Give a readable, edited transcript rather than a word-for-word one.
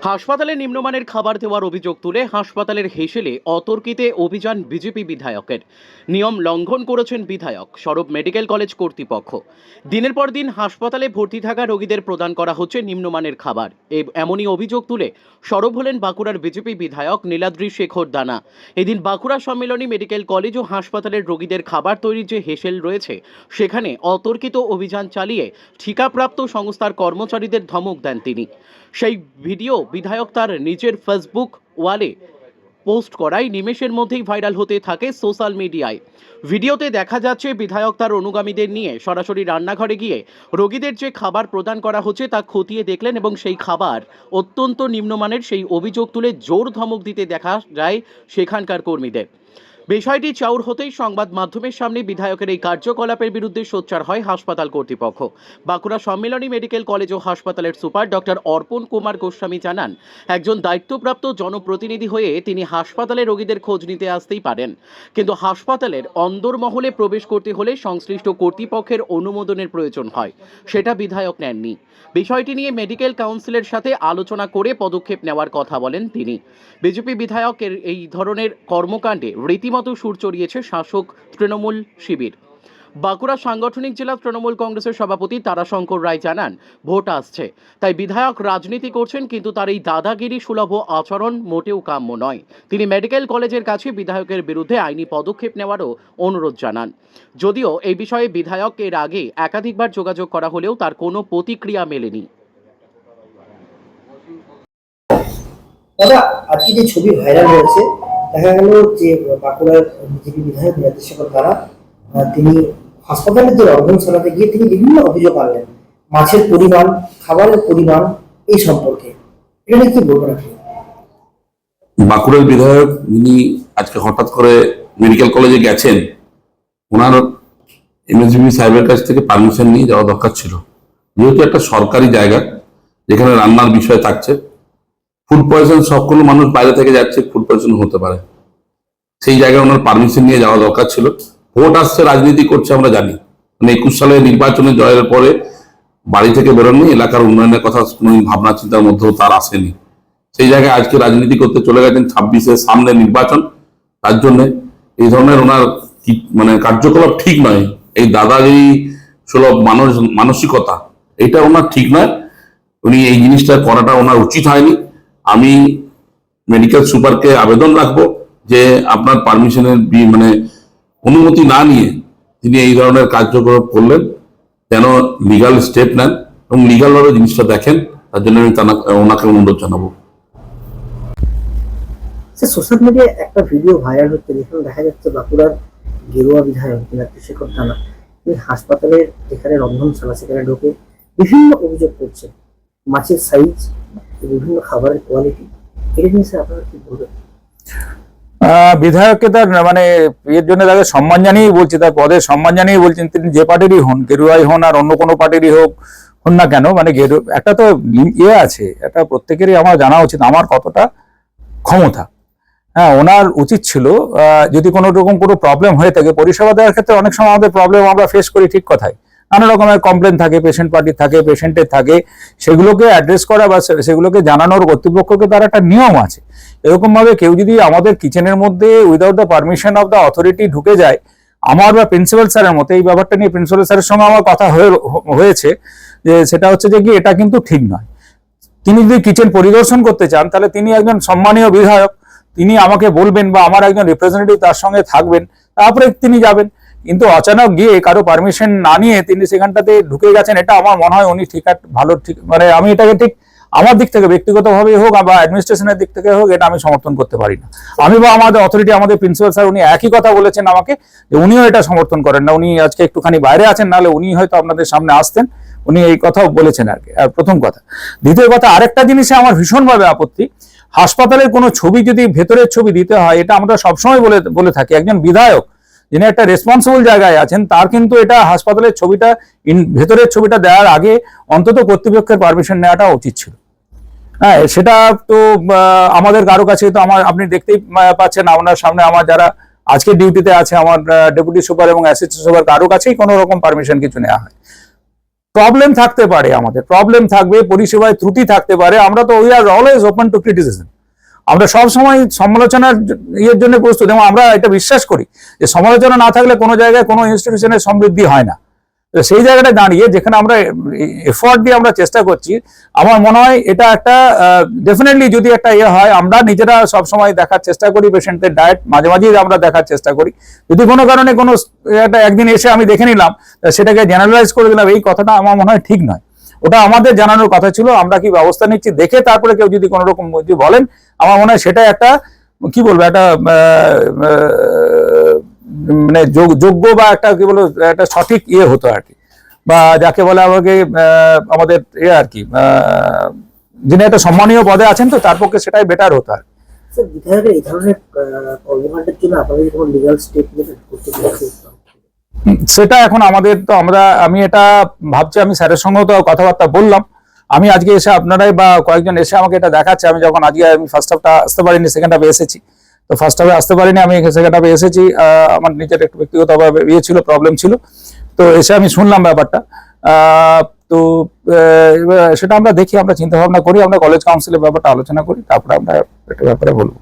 হাসপাতালে নিম্নমানের খাবার দেওয়ার অভিযোগ তুলে হাসপাতালের হেসেলে অতর্কিতে অভিযান বিজেপি বিধায়কের। নিয়ম লঙ্ঘন করেছেন বিধায়ক, সরব মেডিকেল কলেজ কর্তৃপক্ষ। দিনের পর দিন হাসপাতালে ভর্তি থাকা রোগীদের প্রদান করা হচ্ছে নিম্নমানের খাবার, এমনই অভিযোগ তুলে সরব হলেন বাঁকুড়ার বিজেপি বিধায়ক নীলাদ্রি শেখর দানা। এদিন বাঁকুড়া সম্মেলনী মেডিকেল কলেজ ও হাসপাতালের রোগীদের খাবার তৈরির যে হেসেল রয়েছে সেখানে অতর্কিত অভিযান চালিয়ে ঠিকাপ্রাপ্ত সংস্থার কর্মচারীদের ধমক দেন তিনি। সেই ভিডিও বিধায়ক তার নিজের ফেসবুক ওয়ালে পোস্ট করায় নিমেষের মধ্যেই ভাইরাল হতে থাকে সোশ্যাল মিডিয়ায়। ভিডিওতে দেখা যাচ্ছে বিধায়ক তার অনুগামীদের নিয়ে সরাসরি রান্নাঘরে গিয়ে রোগীদের যে খাবার প্রদান করা হচ্ছে তা খতিয়ে দেখলেন এবং সেই খাবার অত্যন্ত নিম্নমানের সেই অভিযোগ তুলে জোর ধমক দিতে দেখা যায় সেখানকার কর্মীদের। বিষয়টি চাউর হতেই সংবাদ মাধ্যমের সামনে বিধায়কের এই কার্যকলাপের বিরুদ্ধে সোচ্চার হয় হাসপাতাল কর্তৃপক্ষ। বাঁকুড়া সম্মেলনী মেডিকেল কলেজ ও হাসপাতালের সুপার ডক্টর অর্পণ কুমার গোস্বামী জানান, একজন দায়িত্বপ্রাপ্ত জনপ্রতিনিধি হয়ে তিনি হাসপাতালে রোগীদের খোঁজ নিতে আসতেই পারেন, কিন্তু হাসপাতালের অন্দরমহলে প্রবেশ করতে হলে সংশ্লিষ্ট কর্তৃপক্ষের অনুমোদনের প্রয়োজন হয়, সেটা বিধায়ক নেননি। বিষয়টি নিয়ে মেডিকেল কাউন্সিলের সাথে আলোচনা করে পদক্ষেপ নেওয়ার কথা বলেন তিনি। বিজেপি বিধায়কের এই ধরনের কর্মকাণ্ডে রীতিমতো সুর চড়িয়েছে শাসক তৃণমূল শিবির। বাঁকুড়া সাংগঠনিক জেলা তৃণমূল কংগ্রেসের সভাপতি তারাশঙ্কর রায় জানান, ভোট আসছে, তাই বিধায়ক রাজনীতি করছেন, কিন্তু তার এই দাদাগিরি সুলভ আচরণ মোটেও কাম্য নয়। তিনি মেডিকেল কলেজের কাছে বিধায়কের বিরুদ্ধে আইনি পদক্ষেপ নেওয়ারও অনুরোধ জানান। যদিও এই বিষয়ে বিধায়ক এর আগে একাধিকবার যোগাযোগ করা হলেও তার কোনো প্রতিক্রিয়া মেলেনি। দাদা, আজকে যে ছবি ভাইরাল হয়েছে, দেখা গেল যে বাঁকুড়ার বিজেপি বিধায়ক নির্দেশকের দ্বারা তিনি হাসপাতালের যে রন্ধন চালাতে গিয়ে তিনি বিভিন্ন অভিযোগ আনলেন, মাছের পরিমাণ, খাবারের পরিমাণ, এই সম্পর্কে এটা নিয়ে কি বলবেন আপনি? বাঁকুড়ার বিধায়ক যিনি আজকে হঠাৎ করে মেডিকেল কলেজে গেছেন, ওনার এমএসবি সাহেবের কাছ থেকে পারমিশন নিয়ে যাওয়া দরকার ছিল। যেহেতু একটা সরকারি জায়গা যেখানে রান্নার বিষয় থাকছে, ফুড পয়জন সকল মানুষ বাইরে থেকে যাচ্ছে, ফুড পয়জন হতে পারে, সেই জায়গায় ওনার পারমিশন নিয়ে যাওয়া দরকার ছিল। ভোট আসছে, রাজনীতি করছে আমরা জানি, মানে 21 সালে নির্বাচনে জয়ের পরে বাড়ি থেকে বেরোননি, এলাকার উন্নয়নের কথা কোনো ভাবনা চিন্তার মধ্যেও তার আসেনি। সেই জায়গায় আজকে রাজনীতি করতে চলে গেছেন 26-এর সামনে নির্বাচন, তার জন্য এই ধরনের ওনার মানে কার্যকলাপ ঠিক নয়। এই দাদাগিরি সুলভ মানসিকতা এটা ওনার ঠিক নয়, উনি এই জিনিসটা করাটা ওনার উচিত হয়নি। আমি মেডিকেল সুপারকে আবেদন রাখবো যে আপনার পারমিশনের মানে অনুমতি না নিয়ে তিনি এই ধরনের কার্যকলাপ করলেন, যেন লিগাল স্টেপ নেন এবং লিগাল ভাবে জিনিসটা দেখেন, তার জন্য আমি ওনাকে অনুরোধ জানাবো। সোশ্যাল মিডিয়ায় একটা ভিডিও ভাইরাল হচ্ছে, যেখানে দেখা যাচ্ছে বাঁকুড়ার গেরুয়া বিধায়ক নীলাদ্রি শেখর দানা তিনি হাসপাতালের যেখানে রন্ধনশালা সেখানে ঢোকে বিভিন্ন অভিযোগ করছে, মাছের সাইজ, বিভিন্ন খাবারের কোয়ালিটি, এটা নিয়ে স্যার আপনারা কি বলবেন? বিধায়ককে তার মানে এর জন্য তাকে সম্মান জানিয়েই বলছি, তার পদের সম্মান জানিয়ে বলছেন, তিনি যে পার্টিরই হন, গেরুয়াই হন আর অন্য কোনো পার্টিরই হন না কেন, মানে একটা তো আছে, এটা প্রত্যেকেরই আমার জানা উচিত আমার কতটা ক্ষমতা। হ্যাঁ, ওনার উচিত ছিল যদি কোনো রকম কোনো প্রবলেম হয়ে থাকে, পরিষেবা দেওয়ার ক্ষেত্রে অনেক সময় আমাদের প্রবলেম আমরা ফেস করি, ঠিক কথাই, নানা রকমের কমপ্লেন থাকে, পেশেন্ট পার্টির থাকে, পেশেন্টের থাকে, সেগুলোকে অ্যাড্রেস করা বা সেগুলোকে জানানোর কর্তৃপক্ষকে তার একটা নিয়ম আছে। এরকম ভাবে কেউ যদি আমাদের কিচেনের মধ্যে without the permission of the authority ঢুকে যায়, আমার বা প্রিন্সিপাল স্যারের মতো এই ব্যাপারটা নিয়ে প্রিন্সিপাল স্যারের সঙ্গে আমার কথা হয়েছে যে সেটা হচ্ছে যে কি এটা কিন্তু ঠিক নয়। তিনি যদি কিচেন পরিদর্শন করতে চান তাহলে তিনি একজন সম্মানীয় বিধায়ক, তিনি আমাকে বলবেন বা আমার একজন রিপ্রেজেন্টেটিভ তার সঙ্গে থাকবেন, তারপরে তিনি যাবেন। কিন্তু অচানক গিয়ে কারো পারমিশন না নিয়ে তিনি সেখানটাতে ঢুকে গেছেন, এটা আমার মনে হয় উনি ঠিক ভালো ঠিক মানে আমি এটাকে ঠিক আমার দিক থেকে ব্যক্তিগতভাবে হোক বা অ্যাডমিনিস্ট্রেশনের দিক থেকে হোক এটা আমি সমর্থন করতে পারি না। আমি বা আমাদের অথরিটি, আমাদের প্রিন্সিপাল স্যার উনি একই কথা বলেছেন আমাকে যে উনিও এটা সমর্থন করেন না, উনি আজকে একটুখানি বাইরে আছেন, নাহলে উনি হয়তো আপনাদের সামনে আসতেন, উনি এই কথাও বলেছেন আর কি। আর প্রথম কথা। দ্বিতীয় কথা, আরেকটা জিনিসে আমার ভীষণভাবে আপত্তি, হাসপাতালের কোনো ছবি যদি ভেতরের ছবি দিতে হয়, এটা আমরা সবসময় বলে থাকি, একজন বিধায়ক যিনি একটা রেসপন্সিবল জায়গায় আছেন তার কিন্তু এটা হাসপাতালের ছবিটা ভেতরের ছবিটা দেওয়ার আগে অন্তত কর্তৃপক্ষের পারমিশন নেওয়াটা উচিত ছিল। হ্যাঁ, সেটা তো আমাদের কারো কাছে তো আপনি দেখতেই পাচ্ছেন, আপনার সামনে আমার যারা আজকে ডিউটিতে আছে, আমার ডেপুটি সুপার এবং অ্যাসিস্ট্যান্ট সুপার, কারো কাছেই কোনো রকম পারমিশন কিছু নেওয়া হয়। প্রবলেম থাকতে পারে, আমাদের প্রবলেম থাকবে, পরিষেবায় ত্রুটি থাকতে পারে, আমরা তো we are always open to criticism. আমরা সবসময় সমালোচনার ইয়ের জন্য প্রস্তুত, এবং আমরা এটা বিশ্বাস করি যে সমালোচনা না থাকলে কোনো জায়গায় কোনো ইনস্টিটিউশনের সমৃদ্ধি হয় না। তো সেই জায়গাটা দাঁড়িয়ে যেখানে আমরা এফোর্ট দিয়ে আমরা চেষ্টা করছি, আমার মনে হয় এটা একটা ডেফিনেটলি যদি একটা ইয়ে হয়, আমরা নিজেরা সবসময় দেখার চেষ্টা করি পেশেন্টের ডায়েট, মাঝে মাঝেই আমরা দেখার চেষ্টা করি। যদি কোনো কারণে কোনো একটা একদিন এসে আমি দেখে নিলাম, সেটাকে জেনারেলাইজ করে দিলাম, এই কথাটা আমার মনে হয় ঠিক নয়। ওটা আমাদের জানানোর কথা ছিল, আমরা কি ব্যবস্থা নিচ্ছি দেখে তারপরে কেউ যদি কোনো রকম বলেন, আমার মনে হয় সেটা একটা কি বলবো, একটা মানে যোগ্য বা একটা কি বলবো, একটা সঠিক ইয়ে হতো আর কি, বা যাকে বলে আমাকে আমাদের ইয়ে আর কি, যিনি একটা সম্মানীয় পদে আছেন, তো তার পক্ষে সেটাই বেটার হতো আর কি। স্যার, বিধায়কের এই ধরনের কর্মকাণ্ডের জন্য আপনাদের কোনো লিগাল স্টেপ করতে পেরেছে? সেটা এখন আমাদের তো আমি এটা ভাবছি, আমি স্যারের সঙ্গেও তো কথাবার্তা বললাম। আমি আজকে এসে আপনারাই বা কয়েকজন এসে আমাকে এটা দেখাচ্ছে, আমি যখন আজকে আমি ফার্স্ট হাফটা আসতে পারিনি, সেকেন্ড হাফে এসেছি। তো ফার্স্ট হাফে আসতে পারিনি, আমি সেকেন্ড হাফে এসেছি, আমার নিজের একটু ব্যক্তিগতভাবে ইয়ে ছিল, প্রবলেম ছিল। তো এসে আমি শুনলাম ব্যাপারটা। তো সেটা আমরা দেখি, আমরা চিন্তা ভাবনা করি, আমরা কলেজ কাউন্সিলের ব্যাপারটা আলোচনা করি, তারপরে আমরা এটা ব্যাপারে বলবো।